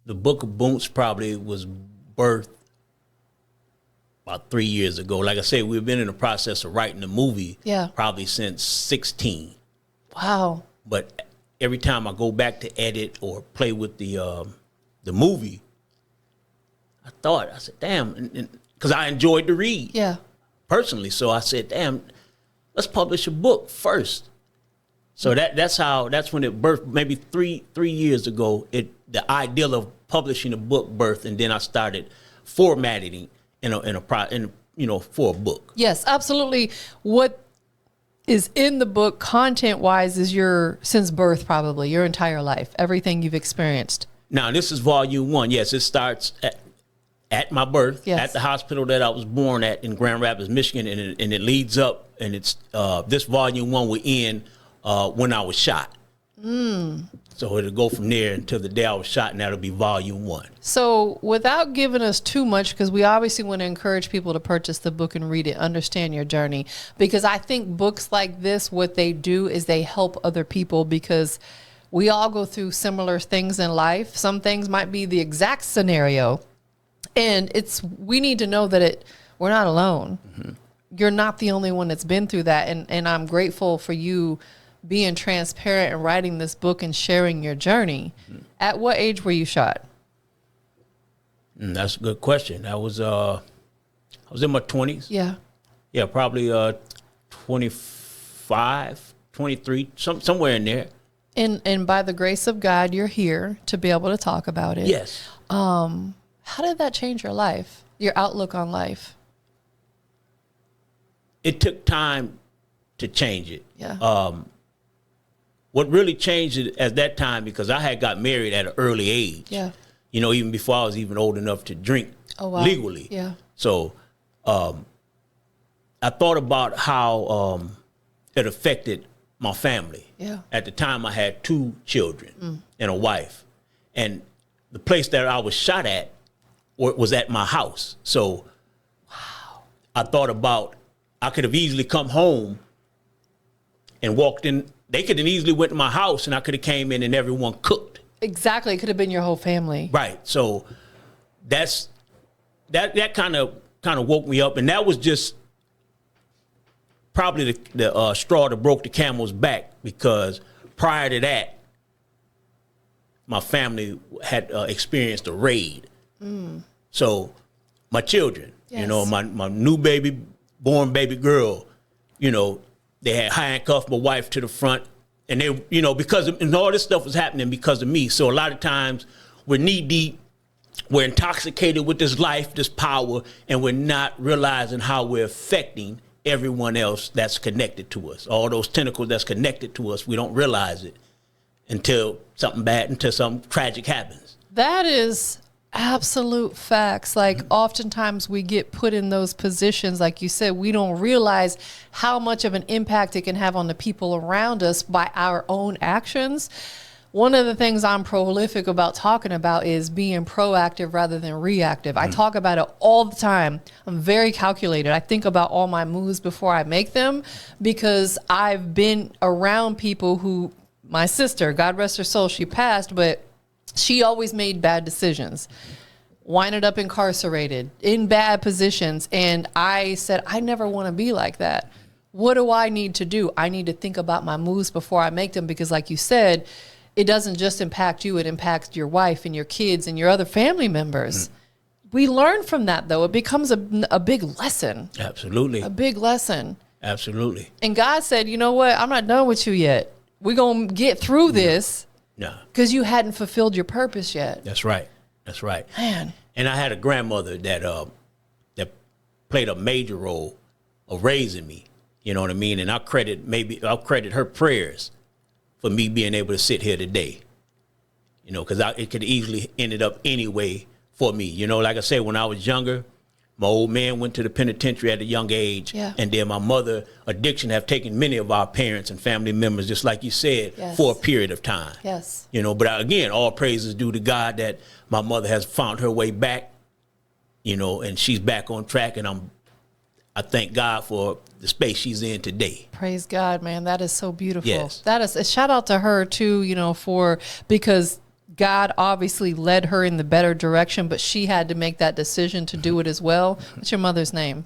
the Book of Boonce probably was birthed about 3 years ago. Like I said, we've been in the process of writing the movie probably since 16. Wow. But every time I go back to edit or play with the movie, I said, damn, because I enjoyed the read personally. So I said, damn, let's publish a book first. So that's when it birthed, maybe three years ago. The ideal of publishing a book birthed, and then I started formatting for a book. Yes, absolutely. What is in the book, content wise, is since birth, probably your entire life, everything you've experienced. Now, this is volume 1. Yes, it starts at my birth, at the hospital that I was born at in Grand Rapids, Michigan, and it leads up, and it's this volume 1 will end when I was shot. So it'll go from there until the day I was shot, and that'll be volume 1. So without giving us too much, because we obviously want to encourage people to purchase the book and read it, understand your journey, because I think books like this, what they do is they help other people, because we all go through similar things in life. Some things might be the exact scenario, and we need to know that we're not alone. Mm-hmm. You're not the only one that's been through that, and I'm grateful for you being transparent and writing this book and sharing your journey. Mm-hmm. At what age were you shot? That's a good question. I was in my 20s. Yeah, probably 25, 23, somewhere in there. And by the grace of God, you're here to be able to talk about it. Yes. How did that change your life, your outlook on life? It took time to change it. Yeah. What really changed it at that time, because I had got married at an early age. Yeah. Even before I was even old enough to drink legally. Yeah. So I thought about how it affected my family. Yeah. At the time, I had 2 children and a wife. And the place that I was shot at was at my house. So I thought about, I could have easily come home and walked in. They could have easily went to my house, and I could have came in and everyone cooked. Exactly. It could have been your whole family. Right. So that kind of woke me up, and that was just probably the straw that broke the camel's back, because prior to that, my family had experienced a raid. So my children, my new born baby girl, they had handcuffed my wife to the front, and they, and all this stuff was happening because of me. So a lot of times we're knee deep, we're intoxicated with this life, this power, and we're not realizing how we're affecting everyone else that's connected to us. All those tentacles that's connected to us, we don't realize it until something tragic happens. That is absolute facts. Like, oftentimes we get put in those positions, like you said, we don't realize how much of an impact it can have on the people around us by our own actions. One of the things I'm prolific about talking about is being proactive rather than reactive. I talk about it all the time. I'm very calculated. I think about all my moves before I make them, because I've been around people who, my sister, God rest her soul, she passed, but she always made bad decisions, winded up incarcerated, in bad positions. And I said, I never want to be like that. What do I need to do? I need to think about my moves before I make them, because like you said, it doesn't just impact you, it impacts your wife and your kids and your other family members. We learn from that, though. It becomes a big lesson. Absolutely. A big lesson. Absolutely. And God said, you know what? I'm not done with you yet. We're going to get through this. No. Because you hadn't fulfilled your purpose yet. That's right. That's right. Man. And I had a grandmother that played a major role of raising me. You know what I mean? And I'll credit her prayers for me being able to sit here today. Because it could easily ended up anyway for me. Like I said, when I was younger, my old man went to the penitentiary at a young age. Yeah. And then my mother, addiction have taken many of our parents and family members, just like you said, for a period of time. Yes. But again, all praises due to God that my mother has found her way back, and she's back on track. And I thank God for the space she's in today. Praise God, man. That is so beautiful. Yes. That is a shout out to her too, because God obviously led her in the better direction, but she had to make that decision to do it as well. What's your mother's name?